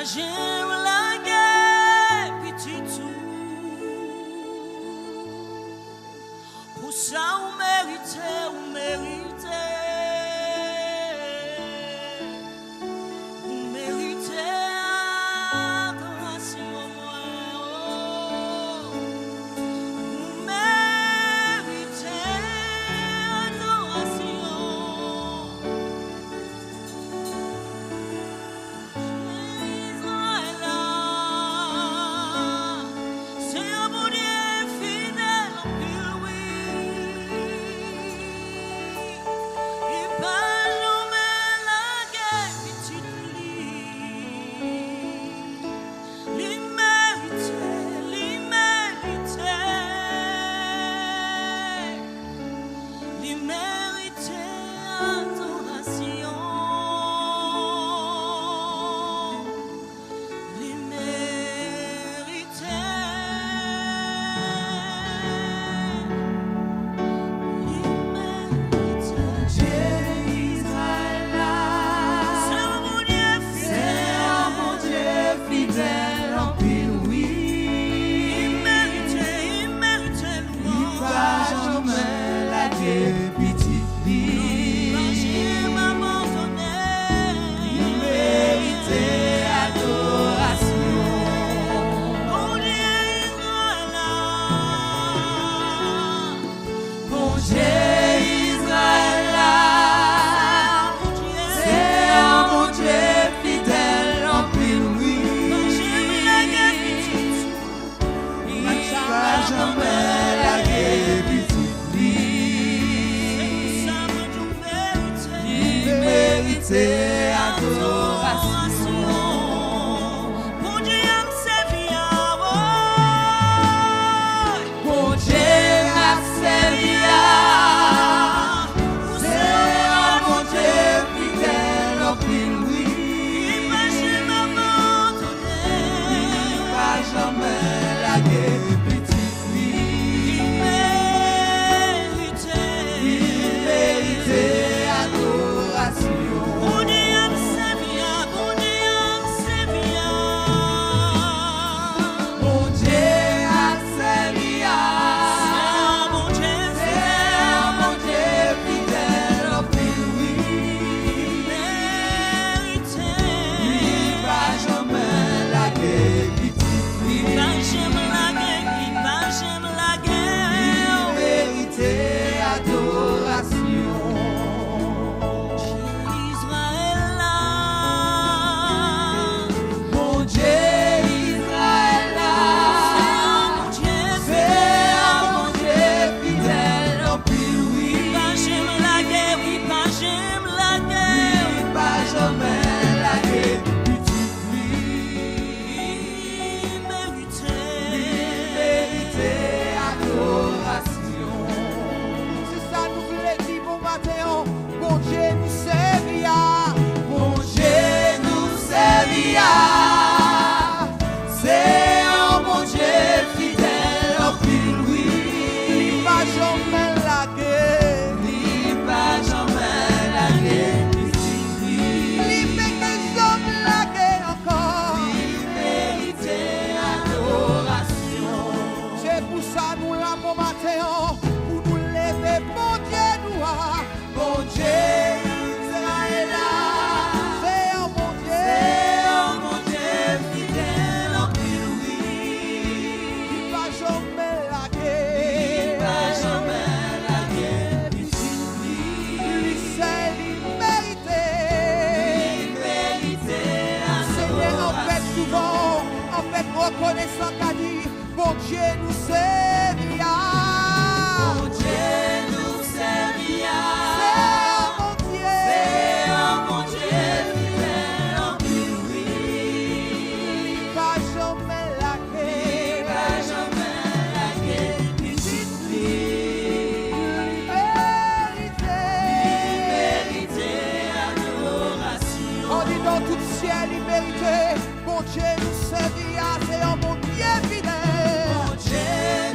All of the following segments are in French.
j'aime la guerre, petit tout. Pour ça, on méritait, on méritait. On méritait adoration, moi. On méritait adoration. C'est adoration. Bon Dieu me servia, Bon Dieu m'a servi. C'est un bon Dieu fidèle en pile, oui. il va jamais m'abandonner. Il va jamais laguer petite vie. Il méritait adoration. Bon Dieu me servia, bon Dieu me servia. Bon Dieu a servi. Bon Dieu C'est un bon Dieu fidèle en pile, oui. Il va jamais laguer petite vie. il va jamais laguer, il va jamais laguer. Mériter adoration. Israël là, Mon Dieu Israël, c'est un bon Dieu fidèle en pile, oui. pas jamais laguer, oui, pas jamais laguer. Il va jamais laguer petite vie. Il méritait. Mériter adoration. C'est ça nous voulons dire bon matin, bon Dieu nous servia. Mon Dieu nous servia. C'est un bon Dieu fidèle en pile, oui. Il va jamais laguer. Il va jamais laguer petite vie. Il fait que j'aime laguer encore. Il méritait adoration. C'est pour ça nous là bon matin, pour nous lever, bon Dieu nous a. Bon Dieu Israël, C'est un bon Dieu. c'est un bon Dieu fidèle en pile, oui. Il va jamais Il laguer. va jamais laguer petite vie. Lui seul il méritait. Il méritait Seigneur, en fait souvent, en fait reconnaissant qu'a dit, bon Dieu nous servia. Bon Dieu nous servia. C'est un C'est un bon Dieu. bon Dieu fidèle en pile, oui. Il va jamais Il laguer. va jamais laguer petite vie. Il méritait. Mériter adoration. On dit dans tout ciel, il méritait. Bon Dieu nous servia. C'est un bon Dieu fidèle. Bon Dieu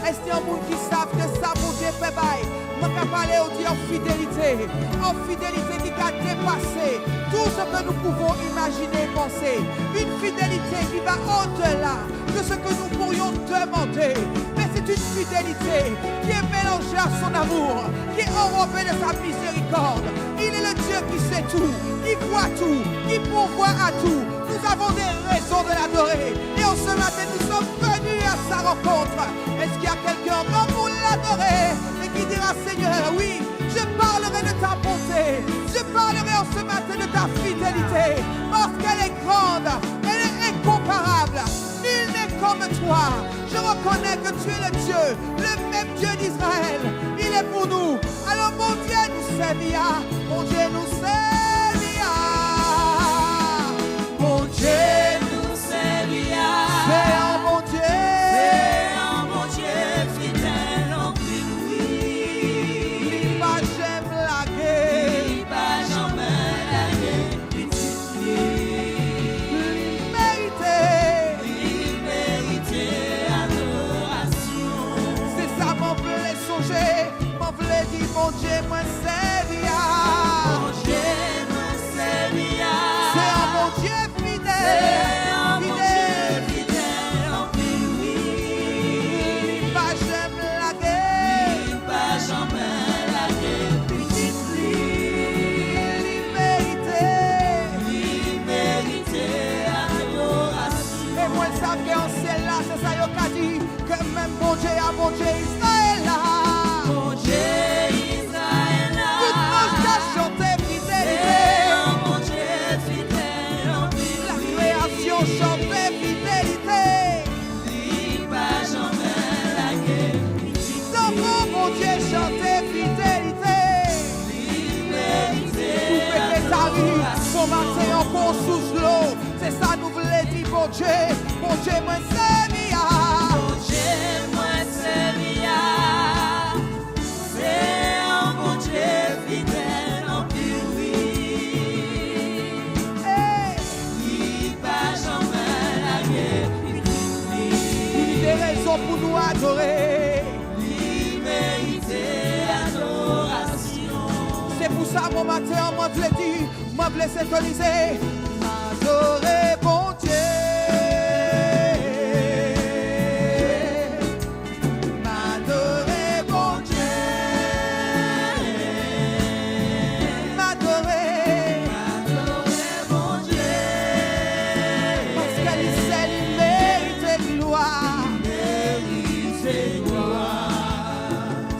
est-ce qu'il y a un monde qui savent que ça, mon Dieu, fait bail? Je vais parler au Dieu en fidélité qui a dépassé tout ce que nous pouvons imaginer et penser. Une fidélité qui va au-delà de ce que nous pourrions demander. Mais c'est une fidélité qui est mélangée à son amour, qui est enrobée de sa miséricorde. Il est le Dieu qui sait tout, qui voit tout, qui pourvoit à tout. Nous avons des raisons de l'adorer. Et en ce matin, nous sommes venus à sa rencontre. Est-ce qu'il y a quelqu'un comme pour l'adorer et qui dira, Seigneur, oui, je parlerai de ta bonté. Je parlerai en ce matin de ta fidélité. Parce qu'elle est grande, elle est incomparable. Nul n'est comme toi. Je reconnais que tu es le Dieu, le même Dieu d'Israël. Il est pour nous. Alors mon Dieu nous servira. Mon Dieu nous servira. Mon Dieu nous servira. c'est un bon Dieu. C'est un bon Dieu fidèle en lui. Il va jamais laguer. Il va jamais laguer. Il méritait. Il méritait adoration. C'est ça, m'en voulait songer. M'en voulait dire, mon Dieu, moi servira. Mon Dieu nous servira. C'est un bon Dieu fidèle. C'est un bon Fidèle. Dieu fidèle en lui. Il va jamais laguer. Il va jamais laguer. Petite lui. Il méritait. Il méritait adoration. Et moi, ça fait en ciel là, c'est ça, yo qu'a dit. Que même mon Dieu, à mon Dieu, Israël là. Mon Dieu Israël Tout le monde a chanté fidélité. c'est un bon Dieu fidèle en La lui. création chantait fidélité. Il va jamais laguer. D'enfant, mon Dieu, chantait fidélité. Il méritait Tout fait que ta vie, son matin encore sous l'eau. C'est ça, nous voulons dire, mon Dieu, moi, c'est bien. Mon Dieu moi servira. C'est un bon Dieu fidèle en lui. Hey, Il va jamais laguer. il y a des raisons pour nous adorer. Il méritait adoration. C'est pour ça, mon matin, moi, je l'ai dit, moi, je l'ai synthonisé. M'adorer, bon Dieu. M'adorer, bon Dieu. M'adorer. Adorer mon Dieu. Parce qu'elle sait, il mérite gloire. Mérite gloire.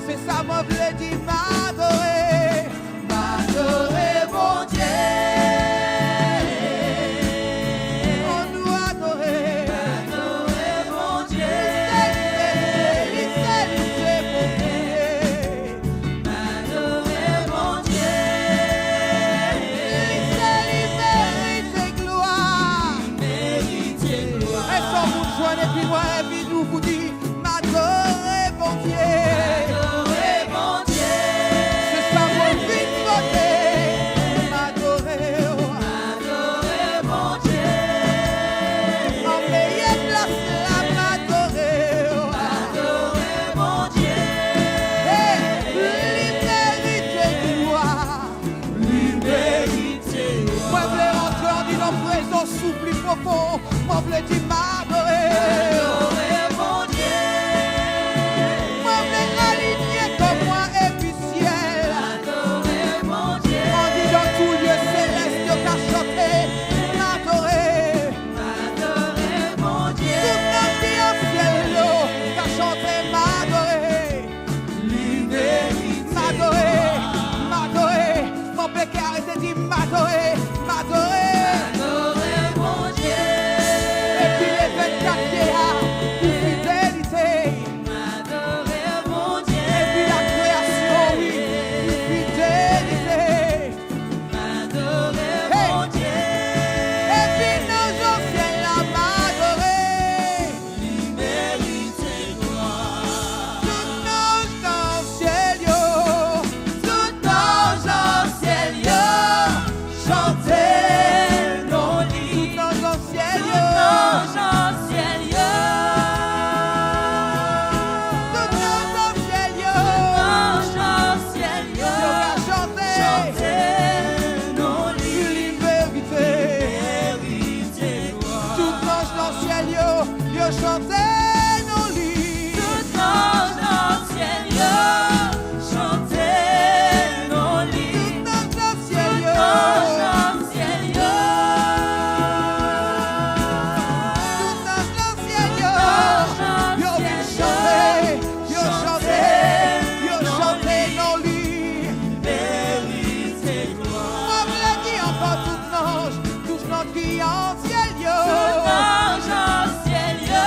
C'est ça, moi, je l'ai dit, m'adorer. M'adorer, bon Dieu. On nous adorer. Adorer mon Dieu. Adorer mon Dieu. Mérite gloire. Adorer mon Dieu. Adorer mon Dieu. Adorer mon Dieu. Lui mérite gloire. Souffle profond, m'en voulait dire m'adorer. Adorer mon Dieu. Moi, voulais aligner comme moi et puis ciel. Adorer mon Dieu. On dit dans tout lieu céleste qu'à chanter, m'adorer. Adorer mon Dieu. Tout notre vie en ciel, qu'à chanter, m'adorer. Lui mérite M'adorer, m'adorer. Mon péché arrêtez de dire m'adorer, m'adorer. Adorer mon Dieu. Et puis les chanté nos lits. Tout ange dans le ciel, yo, chantez nos lits. Tout ange dans le ciel, Tout yo. ange dans le ciel, yo. Tout ange dans le ciel, yo. Tout ange Yo dans le vient ciel, chanter, yo chanter chanter nos lits. Vérité, gloire. On me l'a dit encore tout ange qui en ciel, yo. Tout ange dans le ciel, yo.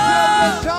Yo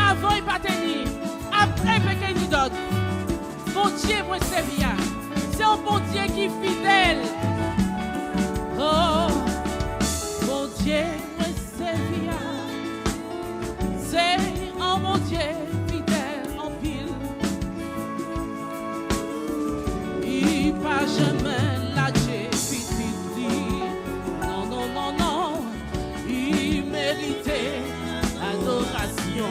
Avant il pas tenu, après il n'y d'autres. Bon Dieu, moi servir. C'est un bon Dieu qui est fidèle. Oh, bon Dieu, moi servir. C'est un bon Dieu fidèle en pile. Il pas jamais lâché petit. Non, non, non, non. Il méritait adoration.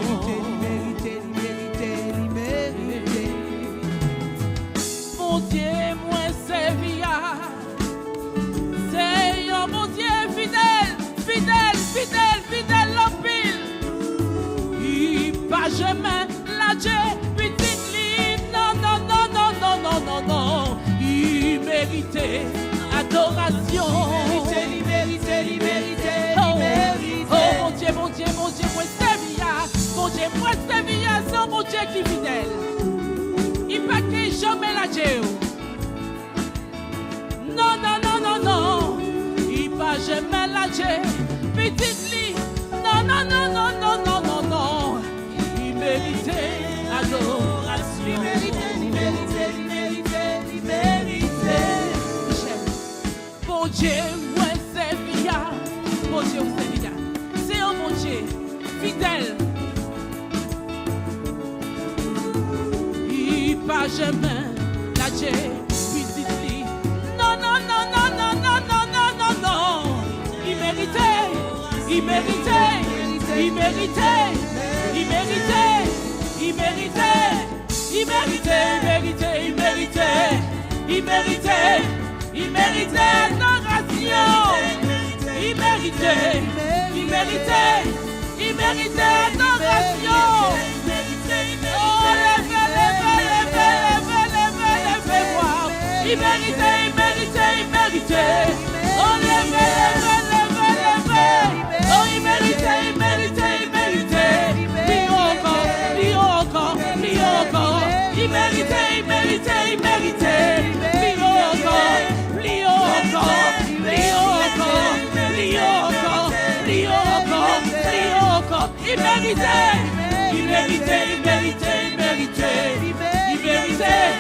Mon Dieu, moi servia. C'est un mon Dieu fidèle, fidèle, fidèle, fidèle en pile. Il pas jamais lâché petite ligne. Non, non, non, non, non, non, non, non. Il méritait adoration. Il méritait. Oh, mon Dieu, mon Dieu, mon Dieu, moi servia. Mon Dieu, moi servia, c'est mon Dieu qui est fidèle. Il pas que jamais lâché. Non, non, non, non, non. Il pas jamais lâché. Petite lit. Non, non, non, non, non, non, non, non. Il méritait adoration. Il méritait. Mon Dieu, moi servia. Mon Dieu, moi servia. C'est un bon Dieu fidèle. Il pas jamais lâché. Petite lit. Non, non, non, non, non, non, non, non, non, non. Il méritait. Il méritait. Il méritait. Il méritait. Il méritait. Il méritait. Il méritait. Il méritait. Il méritait adoration. Il méritait. Il méritait. Il méritait adoration. Oh, levez, levez, levez, levez, levez, levez-moi. Il méritait, il méritait, il méritait. Oh, levez, levez, levez, levez. Oh, il méritait, il méritait, il méritait. Lui encore, lui encore, lui encore. Il méritait, il méritait, il méritait. Lui encore, lui encore, lui encore, lui encore, lui encore, lui encore. Il méritait, il méritait, il méritait, il méritait. Il méritait,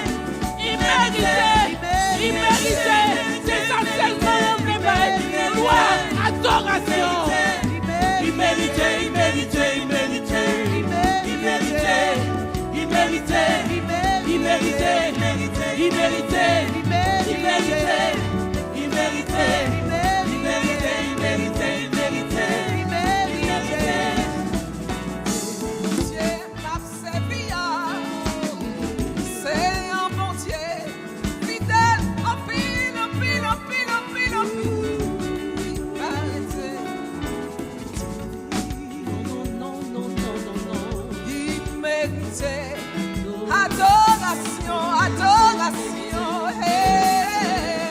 il méritait, il méritait. C'est ça seulement on réveille. Gloire, adoration. Il méritait, il méritait, il méritait. Il méritait, il méritait, il méritait, il méritait, il méritait, il méritait, il méritait, il méritait, il méritait. C'est un bon Dieu fidèle en pile, en pile, en pile, en pile, en pile. Non, non, non, non, non, non. Il méritait adoration, adoration. Hey.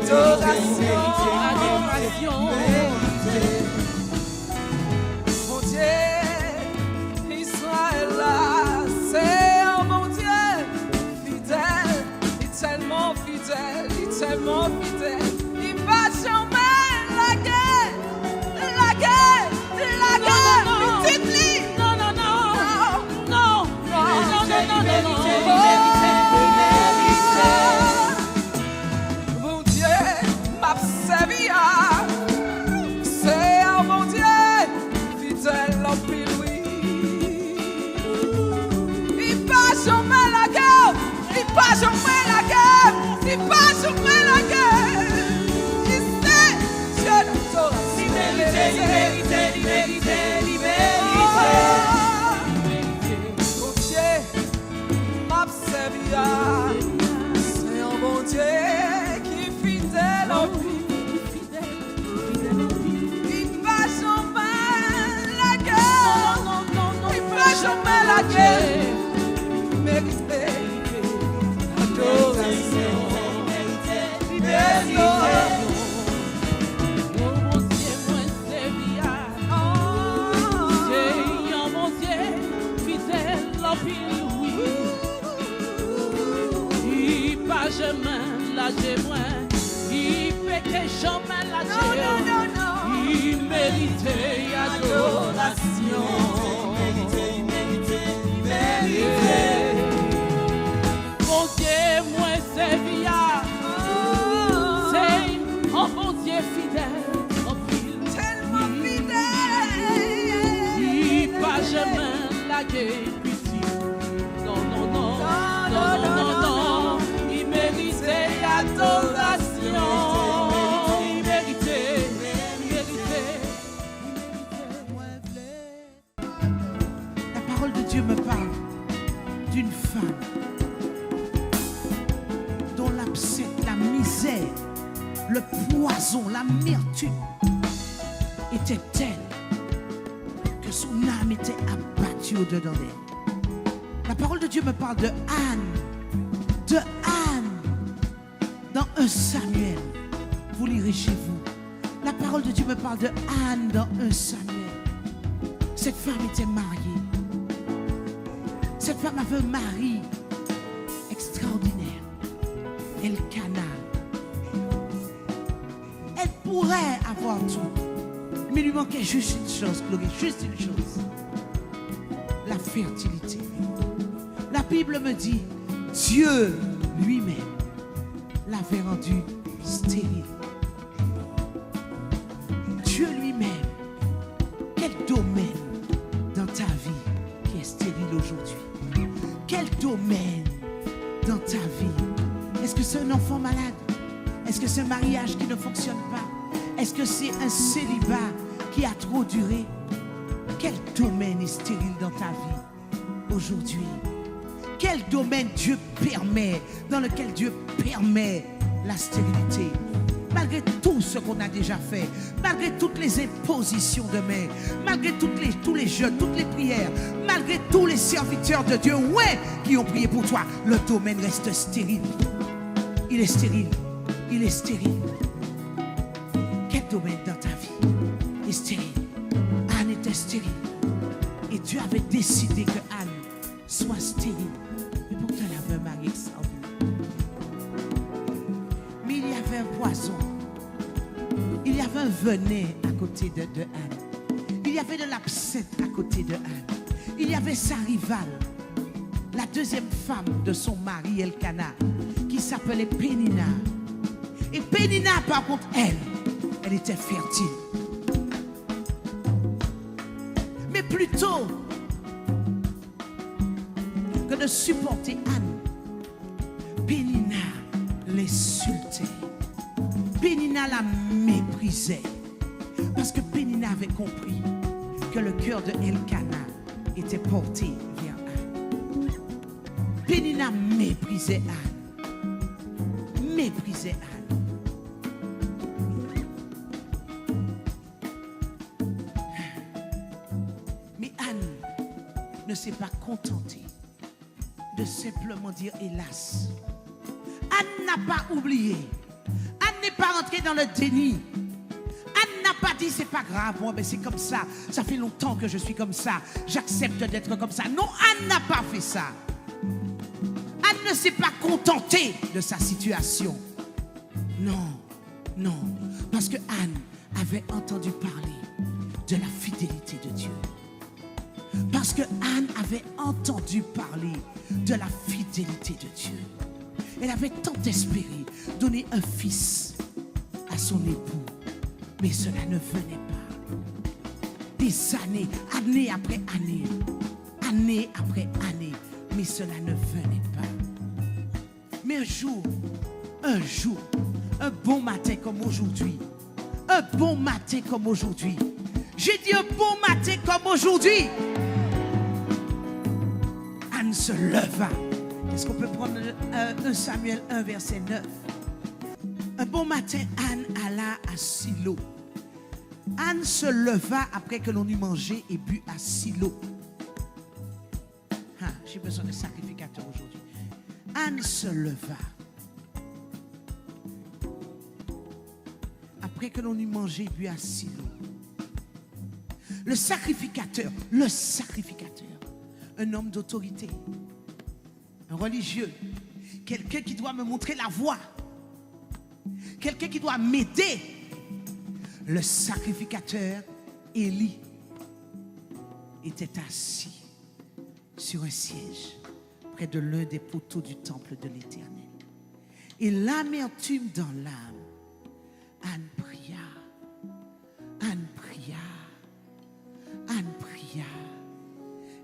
adoration. Adoration. Mon Dieu, Israël là, c'est un bon Dieu, fidèle, il est tellement fidèle, il est tellement fidèle, il va jamais la guerre, dites-lui. Non, non, non. Non. Non, non, non, non, non. Mon Dieu m'a servi à, c'est un bon Dieu, fidèle en pile, oui. Il va jamais la guerre, il va jamais la guerre, il va jamais la guerre. Il sait, Dieu d'adoration. Mon Dieu m'a servi à, c'est un bon Dieu qui est fidèle en pile. Il va jamais la guerre, il va jamais la guerre. Mérité, adoration, mérité. Oh mon Dieu, moi c'est bien. C'est un mon Dieu, fidèle en pile, oui. Il pas jamais lâché moi. Il fait que jamais lâché. Il méritait adoration. Mon Dieu, moi c'est bien. C'est un bon Dieu fidèle en pile. Tellement fidèle. Il pas jamais lagué petit. Non, non, non. Non, non, non, non. Il méritait adoration. Il méritait. La parole de Dieu me parle d'une femme dont l'abcès, la misère, le poison, l'amertume était telle que son âme était abattue au-dedans d'elle. La parole de Dieu me parle de Anne, dans 1 Samuel. Vous lirez chez vous. La parole de Dieu me parle de Anne dans 1 Samuel. Cette femme était mariée. Cette femme avait un mari extraordinaire, Elkana. Elle pourrait avoir tout, mais il lui manquait juste une chose, Chloé, juste une chose. La fertilité. La Bible me dit, Dieu lui-même l'avait rendue stérile. Dieu lui-même, quel domaine dans ta vie qui est stérile aujourd'hui? Quel domaine dans ta vie? Est-ce que c'est un enfant malade? Est-ce que c'est un mariage qui ne fonctionne pas? Est-ce que c'est un célibat qui a trop duré? Quel domaine est stérile dans ta vie aujourd'hui? Quel domaine Dieu permet, dans lequel Dieu permet la stérilité? Malgré tout ce qu'on a déjà fait, malgré toutes les impositions de main, malgré tous les jeûnes, toutes les prières, malgré tous les serviteurs de Dieu, ouais, qui ont prié pour toi, le domaine reste stérile. Il est stérile. Il est stérile. Quel domaine dans ta vie est stérile? Anne était stérile. Et Dieu avait décidé que Anne soit stérile. Mais pourtant, elle avait un mari extraordinaire. Mais il y avait un poison. Il y avait un venin à côté de Anne. Il y avait de l'absinthe à côté de Anne. Il y avait sa rivale, la deuxième femme de son mari Elkana, qui s'appelait Pénina. Et Pénina, par contre, elle était fertile. Mais plutôt que de supporter Anne, Pénina l'insultait. Pénina la méprisait. Parce que Pénina avait compris que le cœur de Elkana était porté vers Anne. Pénina méprisait Anne. Méprisait Anne. Mais Anne ne s'est pas contentée de simplement dire hélas. Anne n'a pas oublié. Anne n'est pas rentrée dans le déni. Anne n'a pas dit c'est pas grave, moi, mais c'est comme ça. Ça fait longtemps que je suis comme ça. J'accepte d'être comme ça. Non, Anne n'a pas fait ça. Anne ne s'est pas contentée de sa situation. Non, non. Parce que Anne avait entendu parler de la fidélité de Dieu. Parce que Anne avait entendu parler de la fidélité de Dieu. Elle avait tant espéré donner un fils à son époux. Mais cela ne venait pas. Des années, année après année, année après année, mais cela ne venait pas. Mais un jour, un bon matin comme aujourd'hui, j'ai dit un bon matin comme aujourd'hui, Anne se leva. Est-ce qu'on peut prendre 1 Samuel 1, verset 9? Un bon matin, Anne alla à Silo. Anne se leva après que l'on eut mangé et bu à Silo. Ah, j'ai besoin de sacrificateurs aujourd'hui. Anne se leva après que l'on eut mangé et bu à Silo. Le sacrificateur, un homme d'autorité, un religieux, quelqu'un qui doit me montrer la voie, quelqu'un qui doit m'aider. Le sacrificateur Élie était assis sur un siège près de l'un des poteaux du temple de l'Éternel. Et l'amertume dans l'âme, Anne pria,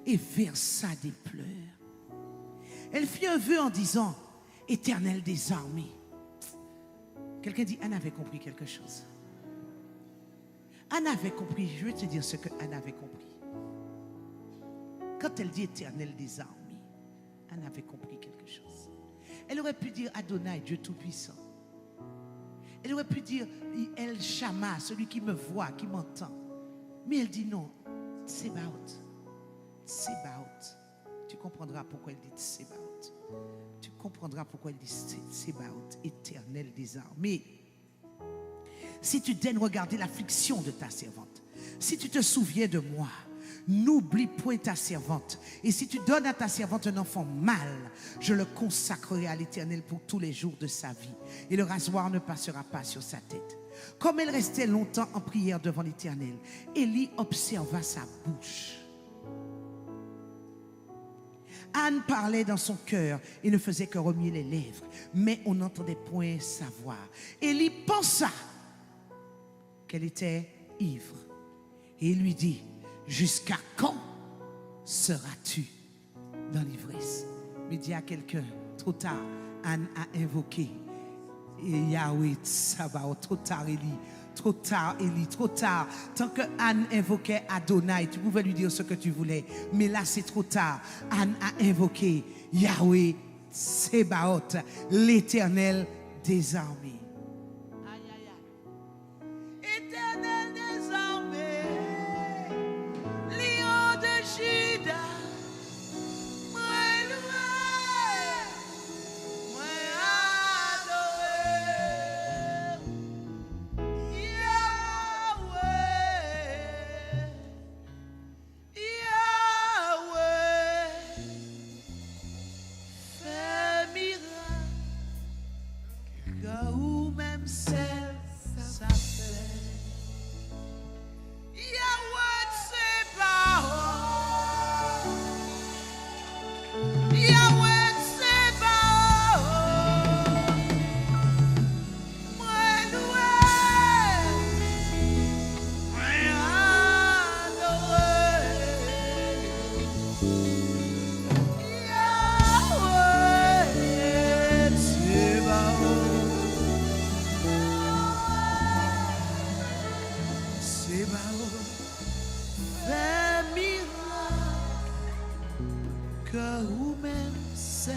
et versa des pleurs. Elle fit un vœu en disant, Éternel des armées. Quelqu'un dit, Anne avait compris quelque chose. Anne avait compris, je vais te dire ce que Anne avait compris. Quand elle dit Éternel des armées, Anne avait compris quelque chose. Elle aurait pu dire Adonai, Dieu Tout-Puissant. Elle aurait pu dire El Shammah, celui qui me voit, qui m'entend. Mais elle dit non, Tsebaot. Tu comprendras pourquoi elle dit Tsebaot. Tu comprendras pourquoi elle dit Tsebaot, Éternel des armées. Si tu daignes regarder l'affliction de ta servante, si tu te souviens de moi, n'oublie point ta servante. Et si tu donnes à ta servante un enfant mâle, je le consacrerai à l'Éternel pour tous les jours de sa vie. Et le rasoir ne passera pas sur sa tête. Comme elle restait longtemps en prière devant l'Éternel, Élie observa sa bouche. Anne parlait dans son cœur et ne faisait que remuer les lèvres, mais on n'entendait point sa voix. Élie pensa qu'elle était ivre. Et il lui dit, jusqu'à quand seras-tu dans l'ivresse? Mais dis à quelqu'un, trop tard, Anne a invoqué Yahweh Tsabaoth. Trop tard, Élie. Trop tard, Élie, trop tard. Tant que Anne invoquait Adonai, tu pouvais lui dire ce que tu voulais. Mais là, c'est trop tard. Anne a invoqué Yahweh Tsabaoth, l'Éternel des armées. Éternel des armées, lion de Juda, moi loué, moi adoré, Yahweh, fais miracle, car ou même seul ça fait. Yahweh Tsebaoth, Yahweh Tsebaoth, moi loué, moi adoré, Yahweh Tsebaoth. Fais miracle, que ou même seul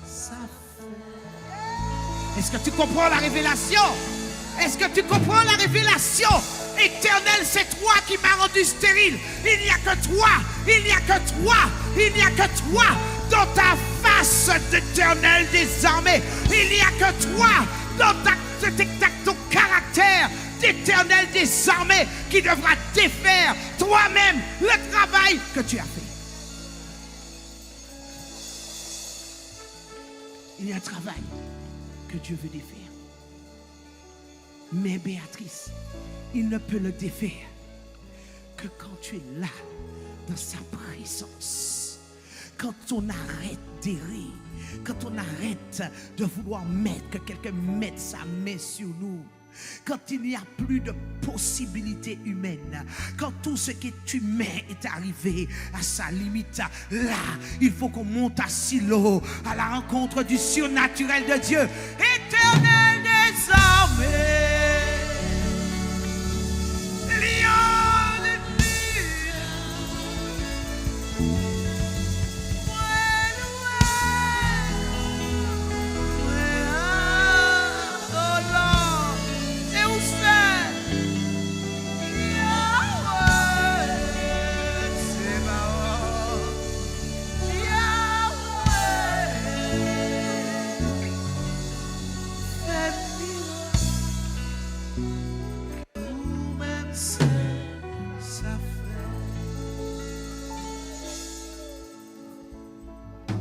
ça fait. Est-ce que tu comprends la révélation? Est-ce que tu comprends la révélation? Éternel, c'est toi qui m'as rendu stérile. Il n'y a que toi, il n'y a que toi, il n'y a que toi dans ta face d'Éternel des armées. Il n'y a que toi dans ta te détecte ton caractère d'Éternel des armées qui devra défaire toi-même le travail que tu as fait. Il y a un travail que Dieu veut défaire. Mais Béatrice, il ne peut le défaire que quand tu es là, dans sa présence. Quand on arrête d'errer, quand on arrête de vouloir que quelqu'un mette sa main sur nous, quand il n'y a plus de possibilités humaines, quand tout ce qui est humain est arrivé à sa limite, là, il faut qu'on monte à Silo, à la rencontre du surnaturel de Dieu. Éternel des armées, lion de nuit,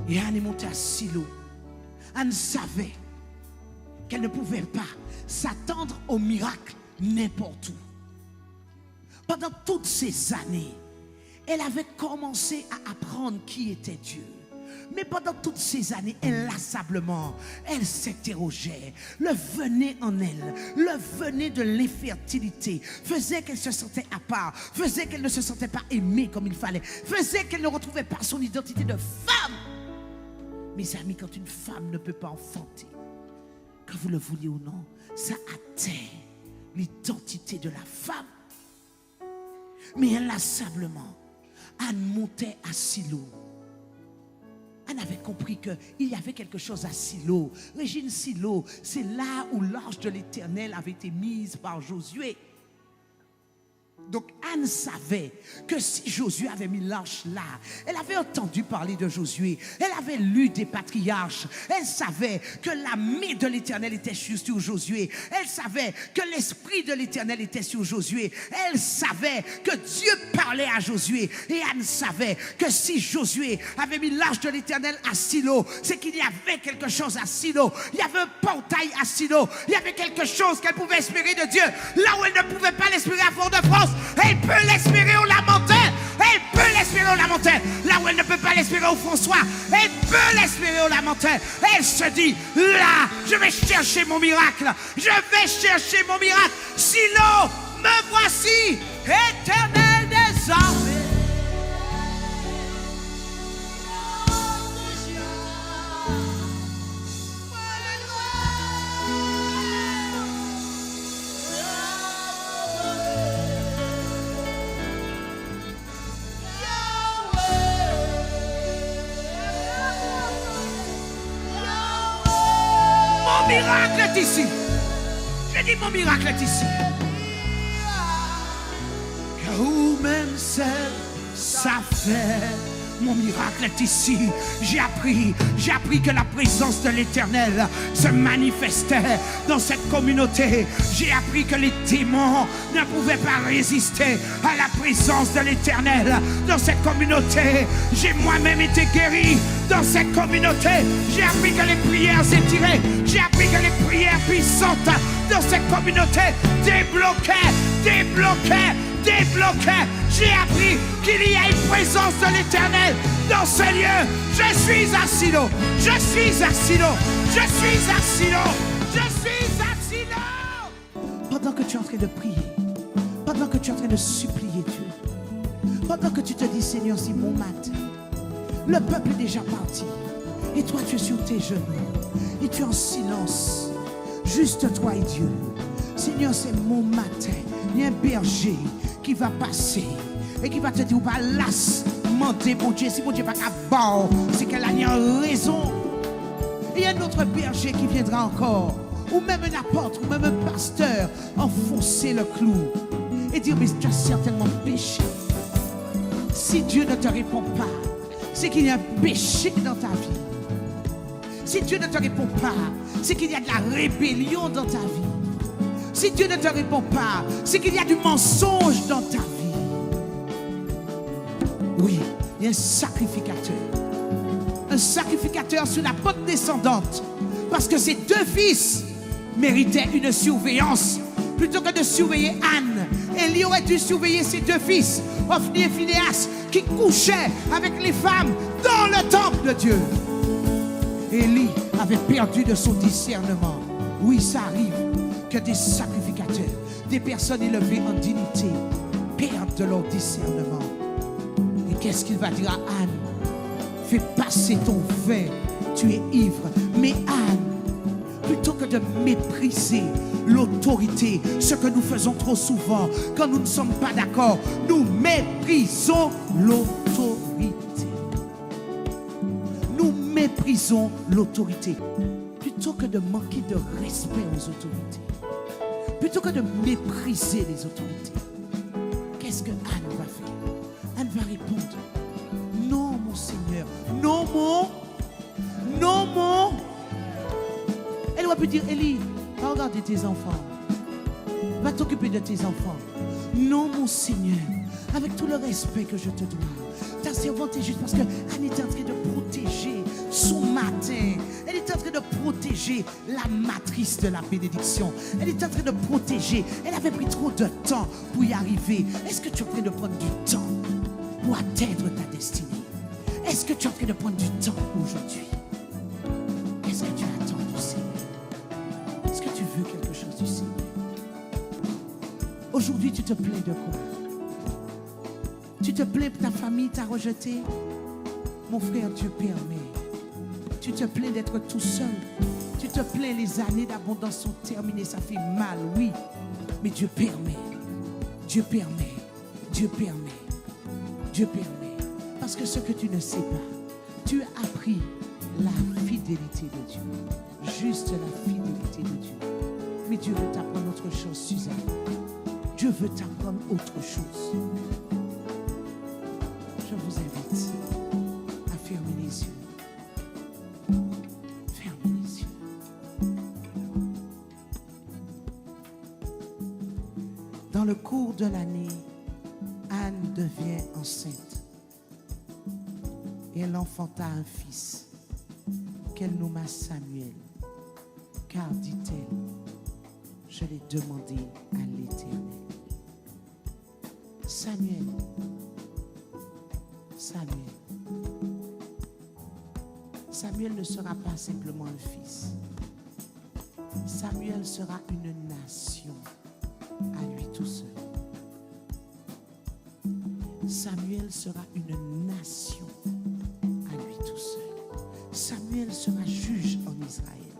et Anne est montée à Silo. Anne savait qu'elle ne pouvait pas s'attendre au miracle n'importe où. Pendant toutes ces années, elle avait commencé à apprendre qui était Dieu. Mais pendant toutes ces années, inlassablement, elle s'interrogeait. Le venait en elle, le venait de l'infertilité, faisait qu'elle se sentait à part, faisait qu'elle ne se sentait pas aimée comme il fallait, faisait qu'elle ne retrouvait pas son identité de femme. Mes amis, quand une femme ne peut pas enfanter, que vous le vouliez ou non, ça atteint l'identité de la femme. Mais inlassablement, Anne montait à Silo. Anne avait compris qu'il y avait quelque chose à Silo. Régine, Silo, c'est là où l'arche de l'Éternel avait été mise par Josué. Donc Anne savait que si Josué avait mis l'arche là, elle avait entendu parler de Josué, elle avait lu des patriarches, elle savait que la main de l'Éternel était sur Josué, elle savait que l'esprit de l'Éternel était sur Josué, elle savait que Dieu parlait à Josué, et Anne savait que si Josué avait mis l'arche de l'Éternel à Silo, c'est qu'il y avait quelque chose à Silo, il y avait un portail à Silo, il y avait quelque chose qu'elle pouvait espérer de Dieu, là où elle ne pouvait pas l'espérer à Fort-de-France. Elle peut l'espérer au Lamentin. Elle peut l'espérer au Lamentin. Là où elle ne peut pas l'espérer au François, elle peut l'espérer au Lamentin. Elle se dit, là, je vais chercher mon miracle. Je vais chercher mon miracle. Sinon, me voici, Éternel des armées. Mon miracle est ici. Je dis mon miracle est ici. Où même seul, ça fait. Mon miracle est ici. J'ai appris que la présence de l'Éternel se manifestait dans cette communauté. J'ai appris que les démons ne pouvaient pas résister à la présence de l'Éternel dans cette communauté. J'ai moi-même été guéri dans cette communauté. J'ai appris que les prières étirées, j'ai appris que les prières puissantes dans cette communauté débloquaient. J'ai appris qu'il y a une présence de l'Éternel dans ce lieu. Je suis à Silo. Je suis à Silo. Je suis à Silo. Je suis à Silo. Pendant que tu es en train de prier, pendant que tu es en train de supplier Dieu, pendant que tu te dis, Seigneur, c'est mon matin. Le peuple est déjà parti. Et toi, tu es sur tes genoux. Et tu es en silence. Juste toi et Dieu. Seigneur, c'est mon matin. Il y a un berger qui va passer et qui va te dire, pas las, mentir mon Dieu, si mon Dieu pas capable, c'est qu'elle a une raison. Et il y a un autre berger qui viendra encore, ou même un apôtre, ou même un pasteur, enfoncer le clou et dire, mais tu as certainement péché. Si Dieu ne te répond pas, c'est qu'il y a un péché dans ta vie. Si Dieu ne te répond pas, c'est qu'il y a de la rébellion dans ta vie. si Dieu ne te répond pas, c'est qu'il y a du mensonge dans ta vie. Oui, il y a un sacrificateur. Un sacrificateur sur la pente descendante. Parce que ces deux fils méritaient une surveillance. Plutôt que de surveiller Anne, Élie aurait dû surveiller ses deux fils, Hophni et Phinehas, qui couchaient avec les femmes dans le temple de Dieu. Élie avait perdu de son discernement. Oui, ça arrive que des sacrificateurs, des personnes élevées en dignité, perdent de leur discernement. Et qu'est-ce qu'il va dire à Anne? Fais passer ton vin, tu es ivre. Mais Anne, plutôt que de mépriser l'autorité, ce que nous faisons trop souvent, quand nous ne sommes pas d'accord, nous méprisons l'autorité. Nous méprisons l'autorité. Plutôt que de manquer de respect aux autorités, plutôt que de mépriser les autorités, qu'est-ce que Anne va faire? Anne va répondre: non, mon Seigneur, non, mon. Elle aurait pu dire: Élie, va regarder tes enfants, va t'occuper de tes enfants. Non, mon Seigneur, avec tout le respect que je te dois, ta servante est juste, parce que Anne était en train de protéger son matin. Elle était en train de protéger la matrice de la bénédiction. Elle était en train de protéger. Elle avait pris trop de temps pour y arriver. Est-ce que tu es en train de prendre du temps pour atteindre ta destinée? Est-ce que tu es en train de prendre du temps aujourd'hui? Qu'est-ce que tu attends du Seigneur? Est-ce que tu veux quelque chose du Seigneur? Aujourd'hui, tu te plains de quoi? Tu te plains que ta famille t'a rejeté? Mon frère, Dieu permet. Tu te plains d'être tout seul. Tu te plains, les années d'abondance sont terminées. Ça fait mal, oui. Mais Dieu permet. Dieu permet. Dieu permet. Dieu permet. Parce que ce que tu ne sais pas, tu as appris la fidélité de Dieu. Juste la fidélité de Dieu. Mais Dieu veut t'apprendre autre chose, Suzanne. Dieu veut t'apprendre autre chose. Je vous invite à fermer les yeux. Fermez les yeux. Dans le cours de l'année, Anne devient enceinte. Et elle enfanta un fils qu'elle nomma Samuel. Car, dit-elle, je l'ai demandé à l'Éternel. Samuel. Samuel ne sera pas simplement un fils. Samuel sera une nation à lui tout seul. Samuel sera une nation à lui tout seul. Samuel sera juge en Israël.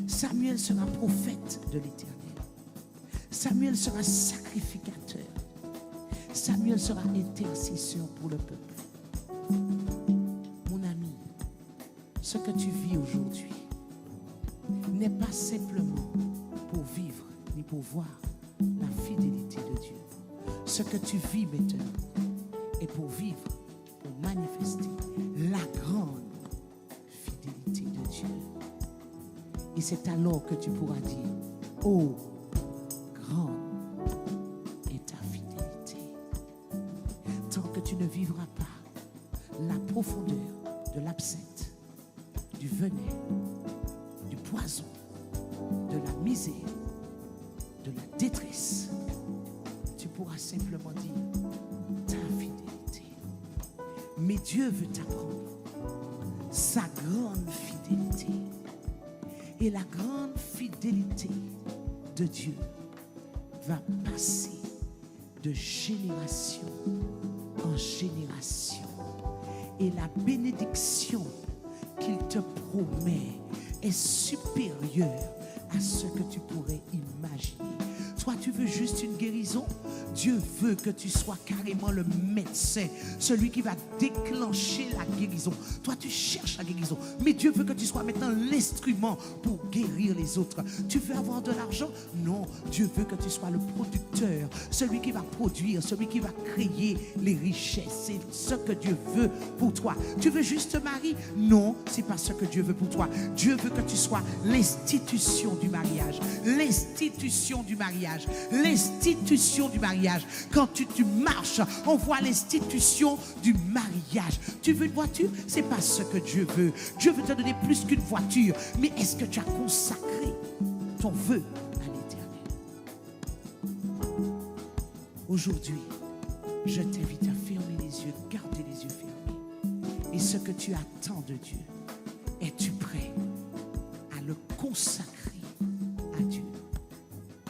Samuel sera prophète de l'Éternel. Samuel sera sacrificateur. Samuel sera intercesseur pour le peuple. Mon ami, ce que tu vis aujourd'hui n'est pas simplement pour vivre ni pour voir la fidélité de Dieu. Ce que tu vis maintenant est pour vivre, pour manifester la grande fidélité de Dieu. Et c'est alors que tu pourras dire: oh, grande est ta fidélité. Tant que tu ne vivras pas la profondeur de l'absinthe, du venin, du poison, de la misère, de la détresse, tu pourras simplement dire ta fidélité. Mais Dieu veut t'apprendre sa grande fidélité. Et la grande fidélité de Dieu va passer de génération en génération. Et la bénédiction qu'il te promet est supérieure à ce que tu pourrais imaginer. Toi, tu veux juste une guérison. Dieu veut que tu sois carrément le médecin, celui qui va déclencher la guérison. Toi, tu cherches la guérison, mais Dieu veut que tu sois maintenant l'instrument pour guérir les autres. Tu veux avoir de l'argent? Non, Dieu veut que tu sois le producteur, celui qui va produire, celui qui va créer les richesses. C'est ce que Dieu veut pour toi. Tu veux juste te marier? Non, c'est pas ce que Dieu veut pour toi. Dieu veut que tu sois l'institution du mariage. L'institution du mariage. L'institution du mariage. Quand tu marches, on voit l'institution du mariage. Tu veux une voiture? C'est pas ce que Dieu veut. Dieu veut te donner plus qu'une voiture. Mais est-ce que tu as consacré ton vœu à l'Éternel? Aujourd'hui, je t'invite à fermer les yeux, garder les yeux fermés. Et ce que tu attends de Dieu, es-tu prêt à le consacrer à Dieu?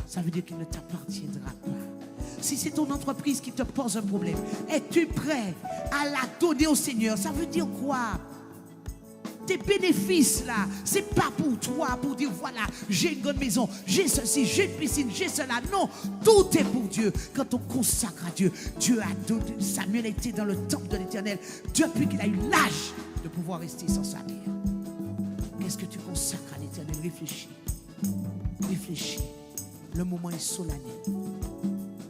Ça veut dire qu'il ne t'appartiendra pas. Si c'est ton entreprise qui te pose un problème, es-tu prêt à la donner au Seigneur? Ça veut dire quoi? Tes bénéfices là, c'est pas pour toi, pour dire voilà, j'ai une grande maison, j'ai ceci, j'ai une piscine, j'ai cela. Non, tout est pour Dieu. Quand on consacre à Dieu, Dieu a donné. Samuel était dans le temple de l'Éternel depuis qu'il a eu l'âge de pouvoir rester sans salaire. Qu'est-ce que tu consacres à l'Éternel? Réfléchis. Réfléchis. Le moment est solennel.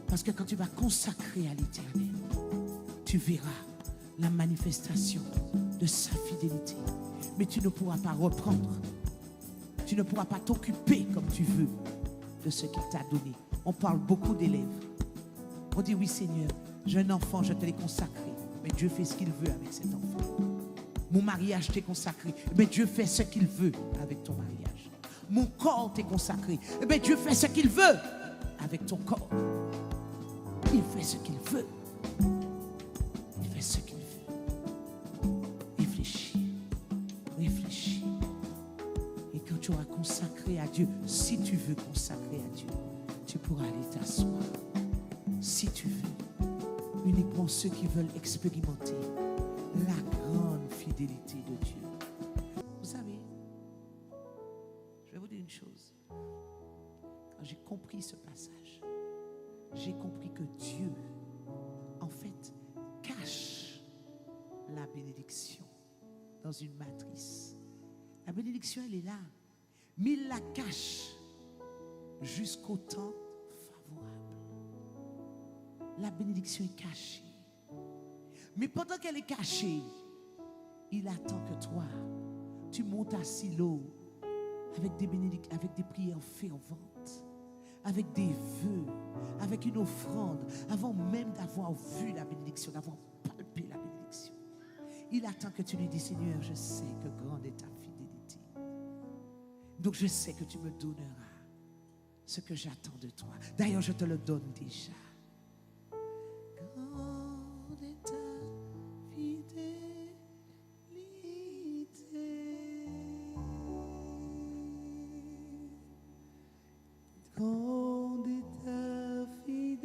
Parce que quand tu vas consacrer à l'Éternel, tu verras la manifestation de sa fidélité. Mais tu ne pourras pas reprendre. Tu ne pourras pas t'occuper comme tu veux de ce qu'il t'a donné. On parle beaucoup d'élèves. On dit oui Seigneur, j'ai un enfant, je te l'ai consacré. Mais Dieu fait ce qu'il veut avec cet enfant. Mon mariage t'est consacré. Mais Dieu fait ce qu'il veut avec ton mariage. Mon corps t'est consacré. Mais Dieu fait ce qu'il veut avec ton corps. Il fait ce qu'il veut. Il fait ce qu'il veut. Réfléchis. Réfléchis. Et quand tu auras consacré à Dieu, si tu veux consacrer à Dieu, tu pourras aller t'asseoir. Si tu veux. Uniquement ceux qui veulent expérimenter la grande fidélité de Dieu. Vous savez, je vais vous dire une chose. Quand j'ai compris ce passage, j'ai compris que Dieu, en fait, cache la bénédiction dans une matrice. La bénédiction, elle est là. Mais il la cache jusqu'au temps favorable. La bénédiction est cachée. Mais pendant qu'elle est cachée, il attend que toi, tu montes à Silo avec des prières ferventes, avec des vœux, avec une offrande, avant même d'avoir vu la bénédiction, d'avoir palpé la bénédiction. Il attend que tu lui dises, Seigneur, je sais que grande est ta fidélité. Donc je sais que tu me donneras ce que j'attends de toi. D'ailleurs, je te le donne déjà. Grande est ta fidélité. Grande est ta fidélité.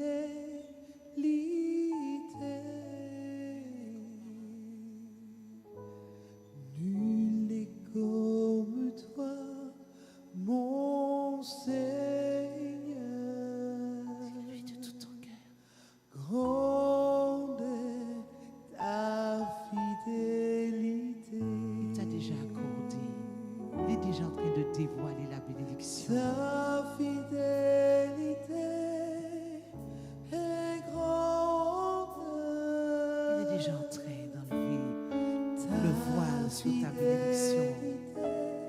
Nul n'est comme toi, mon Seigneur. Dis-le de tout ton cœur. Grande est ta fidélité. Il t'a déjà accordé. Il est déjà en train de dévoiler la bénédiction. Ta fidélité est grande. Il est déjà en train d'enlever le voile sur ta bénédiction.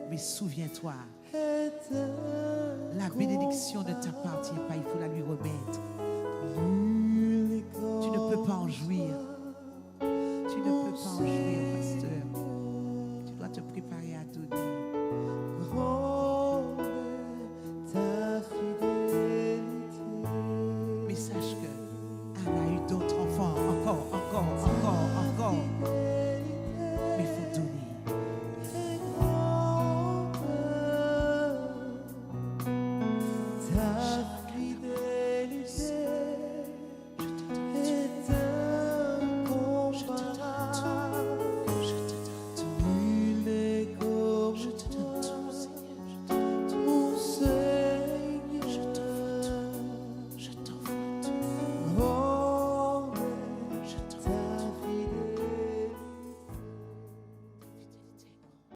Mais souviens-toi, la bénédiction ne t'appartient pas, il faut la lui remettre. Tu ne peux pas en jouir. Tu ne peux pas en jouir, pasteur. Tu dois te préparer à donner. Grande est ta fidélité. Mais sache que Anne a eu d'autres